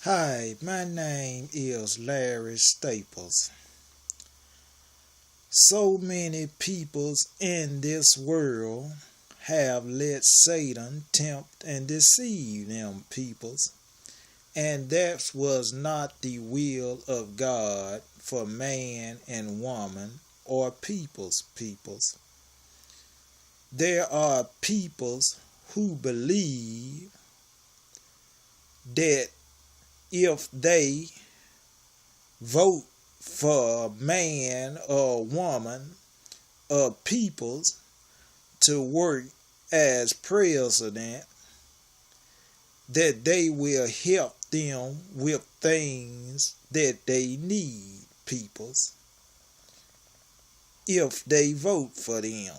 Hi, my name is Larry Staples. So many peoples in this world have let Satan tempt and deceive them peoples, and that was not the will of God for man and woman or peoples. There are peoples who believe that if they vote for a man or a woman or peoples to work as president, that they will help them with things that they need, peoples, if they vote for them.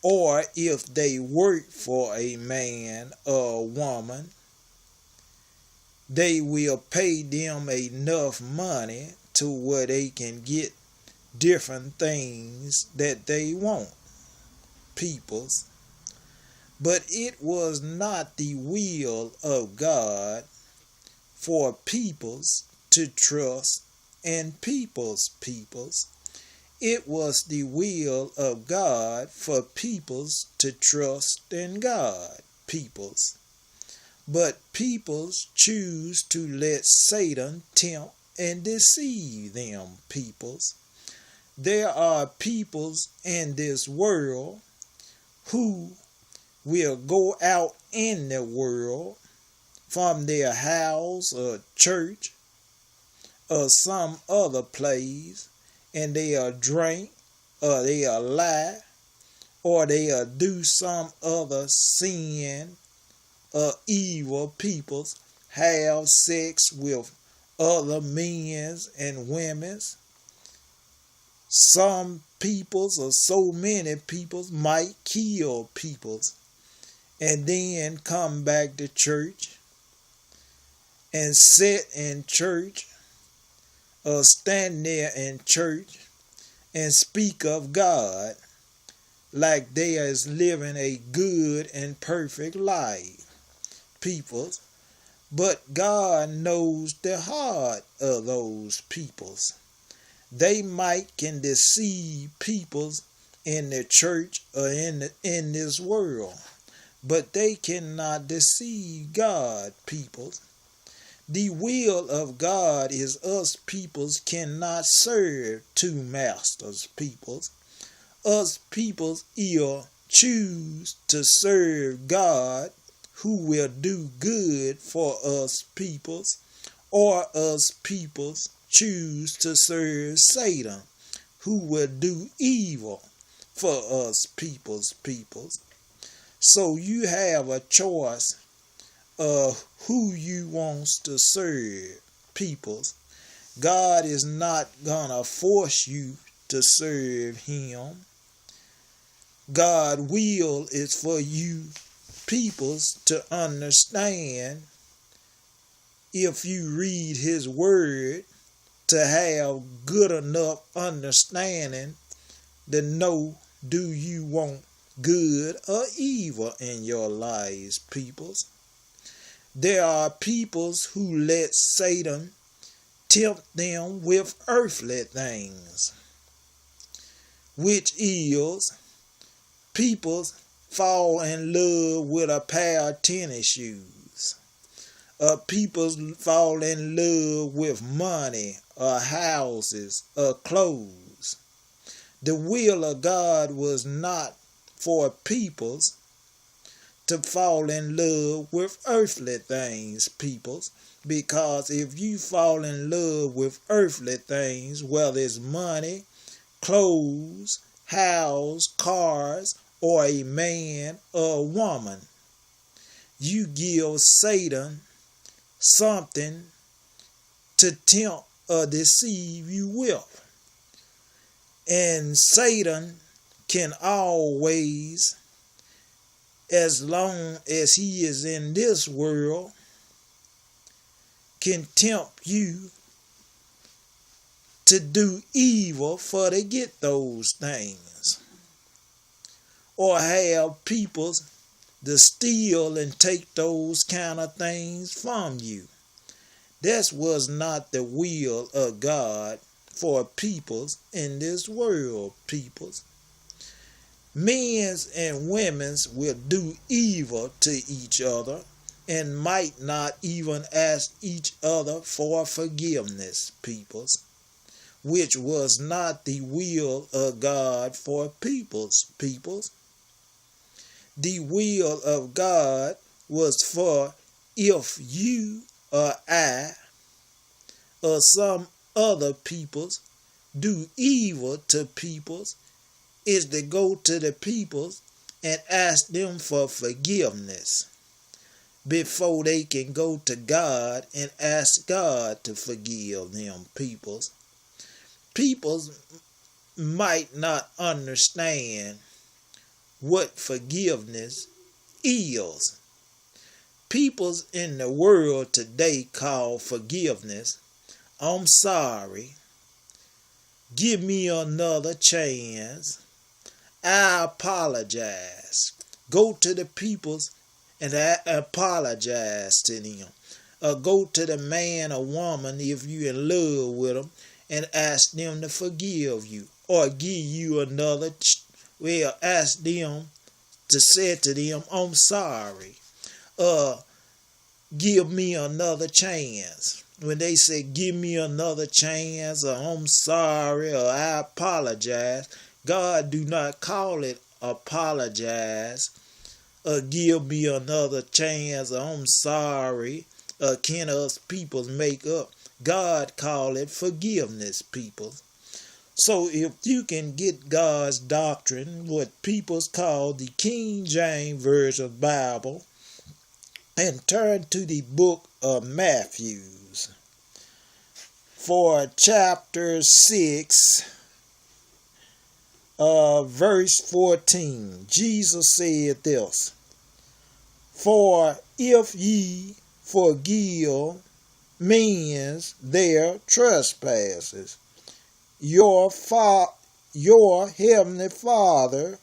Or if they work for a man or a woman, they will pay them enough money to where they can get different things that they want, peoples. But it was not the will of God for peoples to trust in peoples. It was the will of God for peoples to trust in God, peoples. But peoples choose to let Satan tempt and deceive them, peoples. There are peoples in this world who will go out in the world from their house or church or some other place, and they'll drink or they'll lie or they'll do some other sin or evil. Peoples have sex with other men and women. Some peoples or so many peoples might kill peoples and then come back to church and sit in church or stand there in church and speak of God like they is living a good and perfect life, peoples. But God knows the heart of those peoples. They might can deceive peoples in the church or in this world, but they cannot deceive God, peoples. The will of God is us peoples cannot serve two masters, peoples. Us peoples either choose to serve God, who will do good for us peoples, or us peoples choose to serve Satan, who will do evil for us peoples. So you have a choice of who you wants to serve, peoples. God is not gonna force you to serve him. God's will is for you peoples to understand, if you read his word, to have good enough understanding to know, do you want good or evil in your lives, peoples. There are peoples who let Satan tempt them with earthly things, which is peoples fall in love with a pair of tennis shoes. People fall in love with money or houses or clothes. The will of God was not for peoples to fall in love with earthly things, peoples, because if you fall in love with earthly things, whether it's money, clothes, house, cars, or a man or a woman, you give Satan something to tempt or deceive you with. And Satan can always, as long as he is in this world, can tempt you to do evil for to get those things. Or have people to steal and take those kind of things from you. This was not the will of God for peoples in this world, peoples. Men's and women's will do evil to each other and might not even ask each other for forgiveness, peoples, which was not the will of God for peoples. The will of God was for if you or I or some other peoples do evil to peoples, is to go to the peoples and ask them for forgiveness before they can go to God and ask God to forgive them, peoples. Peoples might not understand what forgiveness is. Peoples in the world today call forgiveness, I'm sorry, give me another chance, I apologize. Go to the peoples and apologize to them. Or go to the man or woman if you're in love with them and ask them to forgive you. Or give you another, ask them to say to them, I'm sorry. Give me another chance. When they say give me another chance or I'm sorry or I apologize, God do not call it apologize or give me another chance or I'm sorry or can us people make up. God call it forgiveness, people. So if you can get God's doctrine, what peoples call the King James Version Bible, and turn to the book of Matthew for chapter 6, verse 14. Jesus said this, for if ye forgive men their trespasses, your heavenly Father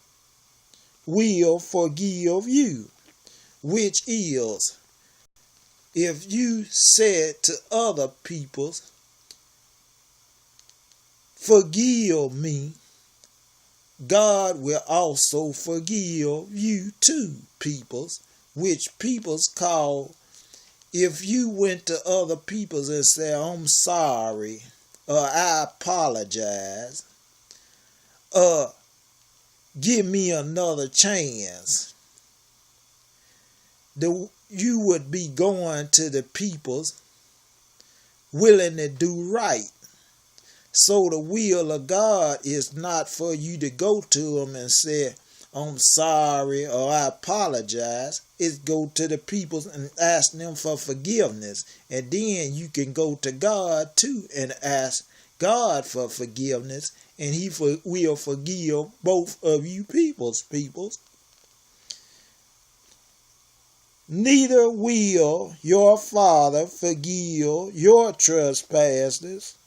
will forgive you. Which is, if you said to other people, forgive me, God will also forgive you too, peoples. Which peoples call, if you went to other peoples and said, I'm sorry, or I apologize, or give me another chance, you would be going to the peoples willing to do right. So the will of God is not for you to go to them and say, I'm sorry or I apologize. It's go to the peoples and ask them for forgiveness. And then you can go to God too and ask God for forgiveness. And he will forgive both of you peoples. Neither will your Father forgive your trespasses,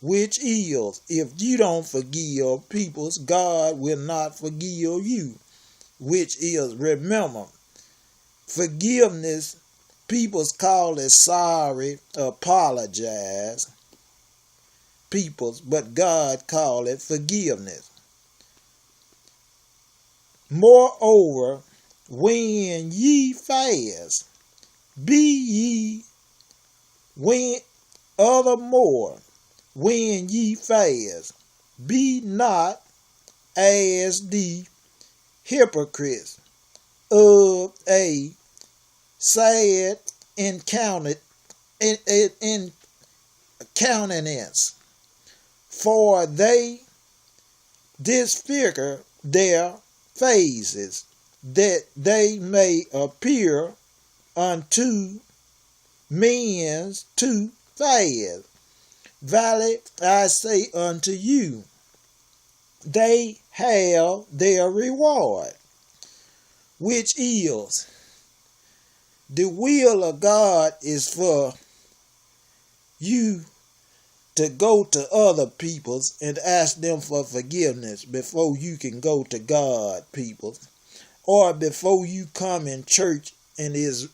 which is, if you don't forgive peoples, God will not forgive you. Which is, remember, forgiveness, peoples call it sorry, apologize, peoples, but God call it forgiveness. Moreover, when ye fast, be ye othermore, when ye fast, be not as the hypocrites of a sad countenance, for they disfigure their faces, that they may appear unto men to fast. Verily I say unto you, they have their reward. Which is, the will of God is for you to go to other peoples and ask them for forgiveness before you can go to God, people. Or before you come in church and is